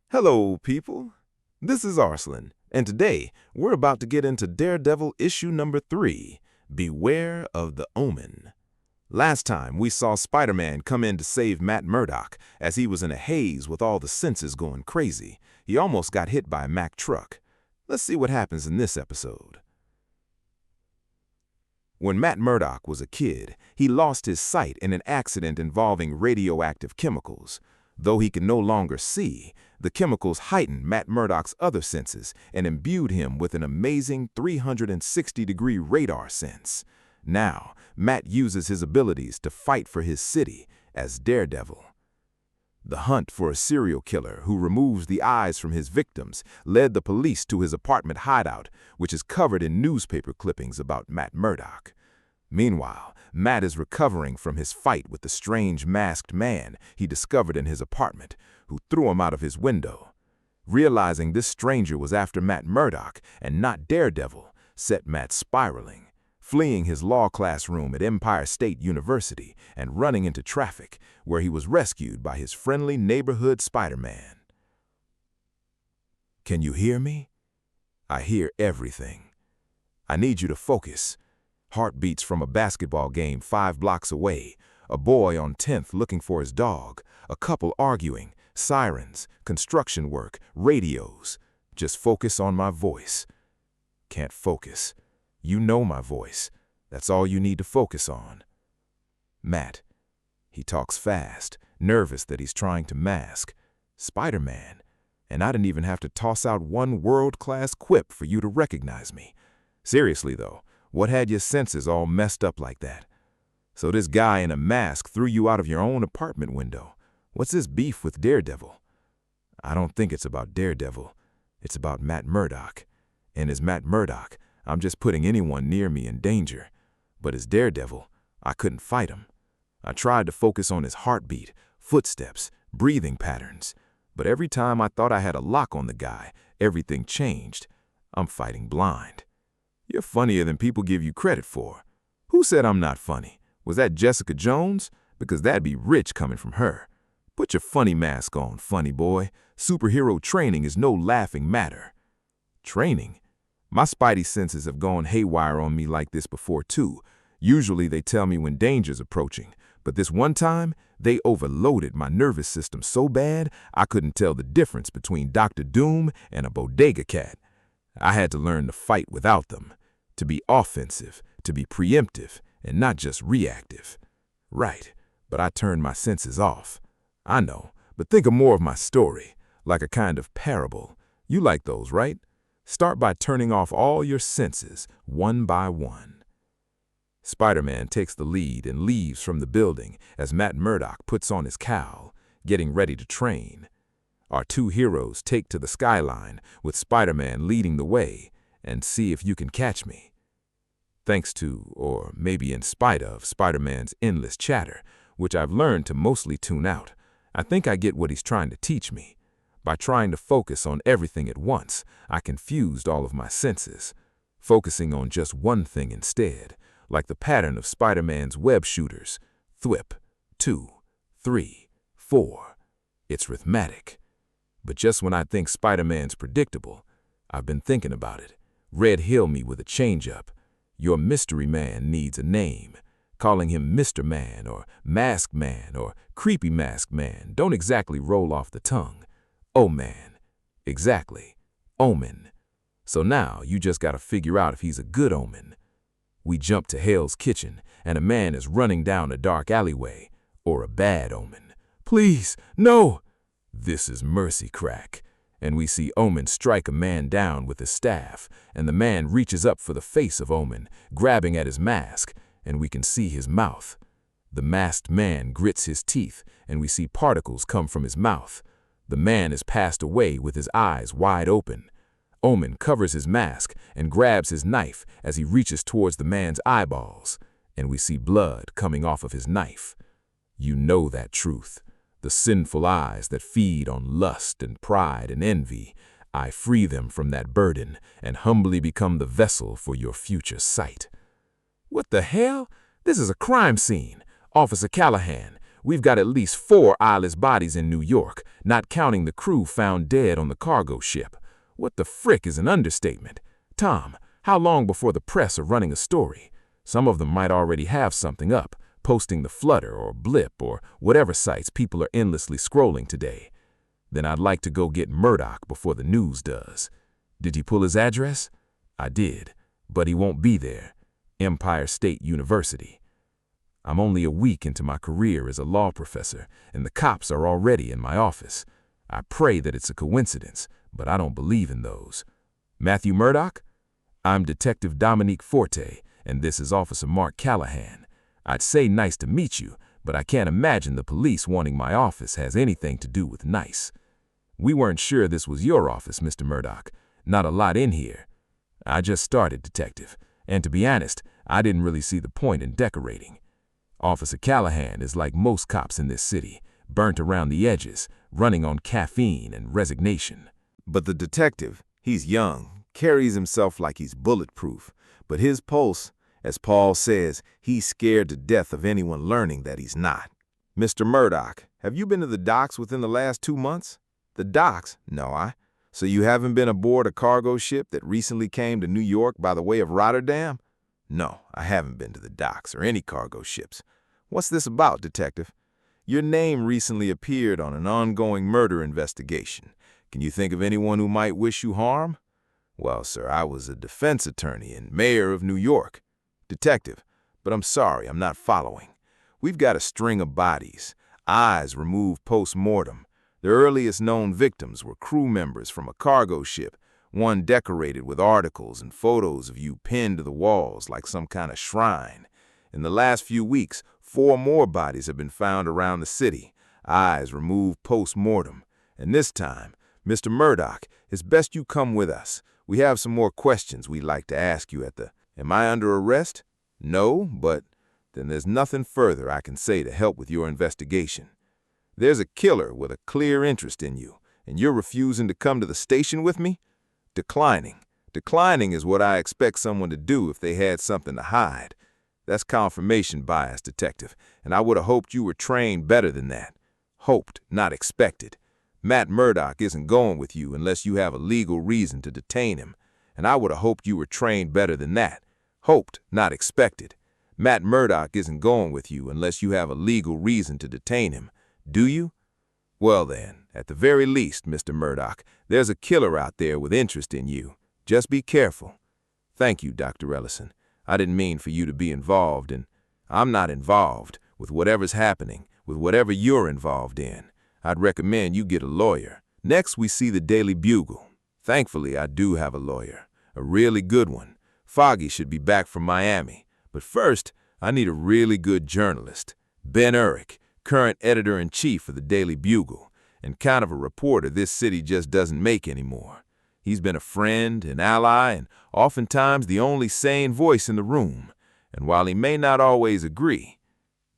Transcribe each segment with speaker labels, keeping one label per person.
Speaker 1: Hello, people. This is Arslan, and today we're about to get into Daredevil issue number 3, Beware of the Omen. Last time we saw Spider-Man come in to save Matt Murdock as he was in a haze with all the senses going crazy. He almost got hit by a Mack truck. Let's see what happens in this episode. When Matt Murdock was a kid, he lost his sight in an accident involving radioactive chemicals. Though he could no longer see, the chemicals heightened Matt Murdock's other senses and imbued him with an amazing 360-degree radar sense. Now, Matt uses his abilities to fight for his city as Daredevil. The hunt for a serial killer who removes the eyes from his victims led the police to his apartment hideout, which is covered in newspaper clippings about Matt Murdock. Meanwhile, Matt is recovering from his fight with the strange masked man he discovered in his apartment, who threw him out of his window. Realizing this stranger was after Matt Murdock and not Daredevil set Matt spiraling, fleeing his law classroom at Empire State University and running into traffic, where he was rescued by his friendly neighborhood Spider-Man. Can you hear me? I hear everything. I need you to focus. Heartbeats from a basketball game 5 blocks away, a boy on 10th looking for his dog, a couple arguing, sirens, construction work, radios. Just focus on my voice. Can't focus. You know my voice. That's all you need to focus on. Matt. He talks fast, nervous that he's trying to mask. Spider-Man. And I didn't even have to toss out one world-class quip for you to recognize me. Seriously, though, what had your senses all messed up like that? So this guy in a mask threw you out of your own apartment window. What's this beef with Daredevil? I don't think it's about Daredevil. It's about Matt Murdock. And as Matt Murdock, I'm just putting anyone near me in danger. But as Daredevil, I couldn't fight him. I tried to focus on his heartbeat, footsteps, breathing patterns. But every time I thought I had a lock on the guy, everything changed. I'm fighting blind. You're funnier than people give you credit for. Who said I'm not funny? Was that Jessica Jones? Because that'd be rich coming from her. Put your funny mask on, funny boy. Superhero training is no laughing matter. Training? My Spidey senses have gone haywire on me like this before too. Usually they tell me when danger's approaching, but this one time, they overloaded my nervous system so bad I couldn't tell the difference between Dr. Doom and a bodega cat. I had to learn to fight without them, to be offensive, to be preemptive, and not just reactive. Right, but I turned my senses off. I know, but think of more of my story, like a kind of parable. You like those, right? Start by turning off all your senses, one by one. Spider-Man takes the lead and leaves from the building as Matt Murdock puts on his cowl, getting ready to train. Our two heroes take to the skyline, with Spider-Man leading the way, and see if you can catch me. Thanks to, or maybe in spite of, Spider-Man's endless chatter, which I've learned to mostly tune out, I think I get what he's trying to teach me. By trying to focus on everything at once, I confused all of my senses, focusing on just one thing instead, like the pattern of Spider-Man's web shooters. Thwip, 2, 3, 4. It's rhythmic. But just when I think Spider-Man's predictable, I've been thinking about it. Red Hill me with a change-up. Your mystery man needs a name. Calling him Mr. Man or Mask Man or Creepy Mask Man don't exactly roll off the tongue. Omen. Exactly. Omen. So now you just gotta figure out if he's a good omen. We jump to Hale's kitchen and a man is running down a dark alleyway. Or a bad omen. Please, no! This is Mercy Crack, and we see Omen strike a man down with his staff, and the man reaches up for the face of Omen, grabbing at his mask, and we can see his mouth. The masked man grits his teeth, and we see particles come from his mouth. The man is passed away with his eyes wide open. Omen covers his mask and grabs his knife as he reaches towards the man's eyeballs, and we see blood coming off of his knife. You know that truth. The sinful eyes that feed on lust and pride and envy, I free them from that burden and humbly become the vessel for your future sight. What the hell? This is a crime scene. Officer Callahan, We've got at least 4 eyeless bodies in New York, not counting the crew found dead on the cargo ship. What the frick is an understatement? Tom, how long before the press are running a story? Some of them might already have something up, posting the Flutter or Blip or whatever sites people are endlessly scrolling today. Then I'd like to go get Murdock before the news does. Did you pull his address? I did, but he won't be there. Empire State University. I'm only a week into my career as a law professor, and the cops are already in my office. I pray that it's a coincidence, but I don't believe in those. Matthew Murdock? I'm Detective Dominique Forte, and this is Officer Mark Callahan. I'd say nice to meet you, but I can't imagine the police wanting my office has anything to do with nice. We weren't sure this was your office, Mr. Murdock. Not a lot in here. I just started, Detective, and to be honest, I didn't really see the point in decorating. Officer Callahan is like most cops in this city, burnt around the edges, running on caffeine and resignation.
Speaker 2: But the detective, he's young, carries himself like he's bulletproof, but his pulse, as Paul says, he's scared to death of anyone learning that he's not. Mr. Murdock, have you been to the docks within the last 2 months? The docks? No, So you haven't been aboard a cargo ship that recently came to New York by the way of Rotterdam? No, I haven't been to the docks or any cargo ships. What's this about, Detective? Your name recently appeared on an ongoing murder investigation. Can you think of anyone who might wish you harm? Well, sir, I was a defense attorney and mayor of New York. Detective, but I'm sorry, I'm not following. We've got a string of bodies, eyes removed post-mortem. The earliest known victims were crew members from a cargo ship, one decorated with articles and photos of you pinned to the walls like some kind of shrine. In the last few weeks, 4 more bodies have been found around the city, eyes removed post-mortem. And this time, Mr. Murdock, it's best you come with us. We have some more questions we'd like to ask you at the... Am I under arrest? No, but then there's nothing further I can say to help with your investigation. There's a killer with a clear interest in you, and you're refusing to come to the station with me? Declining. Declining is what I expect someone to do if they had something to hide. That's confirmation bias, Detective, and I would have hoped you were trained better than that. Hoped, not expected. Matt Murdock isn't going with you unless you have a legal reason to detain him, and I would have hoped you were trained better than that. Hoped, not expected. Matt Murdock isn't going with you unless you have a legal reason to detain him. Do you? Well then, at the very least, Mr. Murdock, there's a killer out there with interest in you. Just be careful. Thank you, Dr. Ellison. I didn't mean for you to be involved in... I'm not involved with whatever's happening, with whatever you're involved in. I'd recommend you get a lawyer. Next, we see the Daily Bugle. Thankfully, I do have a lawyer. A really good one. Foggy should be back from Miami. But first, I need a really good journalist. Ben Urich, current editor-in-chief of the Daily Bugle, and kind of a reporter this city just doesn't make anymore. He's been a friend, an ally, and oftentimes the only sane voice in the room. And while he may not always agree,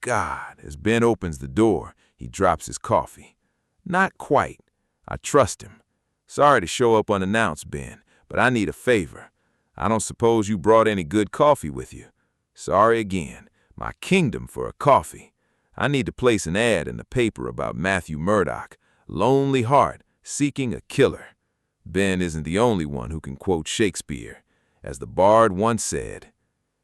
Speaker 2: God, as Ben opens the door, he drops his coffee. Not quite. I trust him. Sorry to show up unannounced, Ben, but I need a favor. I don't suppose you brought any good coffee with you. Sorry again. My kingdom for a coffee. I need to place an ad in the paper about Matthew Murdock, lonely heart, seeking a killer. Ben isn't the only one who can quote Shakespeare. As the bard once said,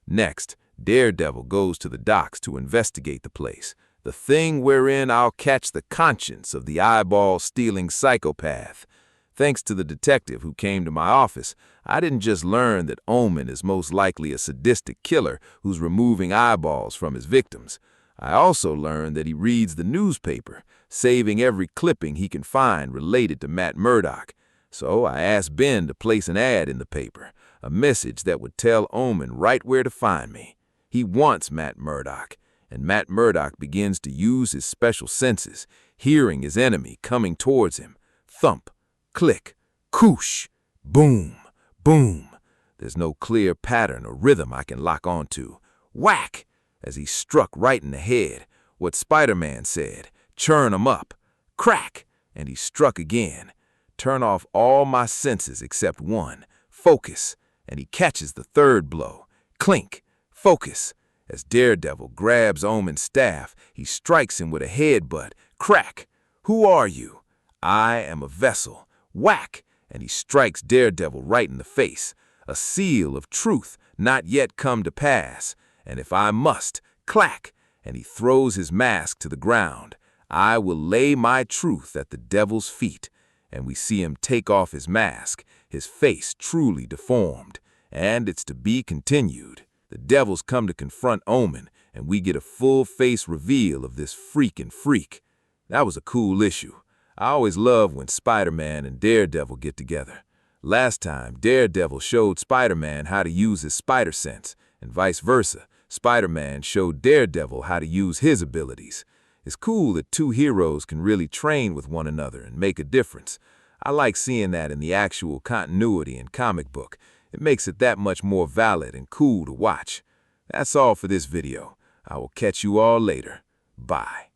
Speaker 2: next, Daredevil goes to the docks to investigate the place, the thing wherein I'll catch the conscience of the eyeball-stealing psychopath. Thanks to the detective who came to my office, I didn't just learn that Omen is most likely a sadistic killer who's removing eyeballs from his victims. I also learned that he reads the newspaper, saving every clipping he can find related to Matt Murdock. So I asked Ben to place an ad in the paper, a message that would tell Omen right where to find me. He wants Matt Murdock, and Matt Murdock begins to use his special senses, hearing his enemy coming towards him. Thump, click, koosh, boom, boom. There's no clear pattern or rhythm I can lock onto. Whack! As he struck right in the head, what Spider-Man said, churn 'em up. Crack! And he struck again. Turn off all my senses except one. Focus. And he catches the third blow. Clink. Focus.
Speaker 1: As Daredevil grabs Omen's staff, he strikes him with a headbutt. Crack! Who are you? I am a vessel. Whack! And he strikes Daredevil right in the face. A seal of truth not yet come to pass. And if I must, clack! And he throws his mask to the ground. I will lay my truth at the devil's feet. And we see him take off his mask, his face truly deformed. And it's to be continued. The devils come to confront Omen, and we get a full-face reveal of this freaking freak. That was a cool issue. I always love when Spider-Man and Daredevil get together. Last time, Daredevil showed Spider-Man how to use his spider sense, and vice versa. Spider-Man showed Daredevil how to use his abilities. It's cool that two heroes can really train with one another and make a difference. I like seeing that in the actual continuity in comic book. It makes it that much more valid and cool to watch. That's all for this video. I will catch you all later. Bye.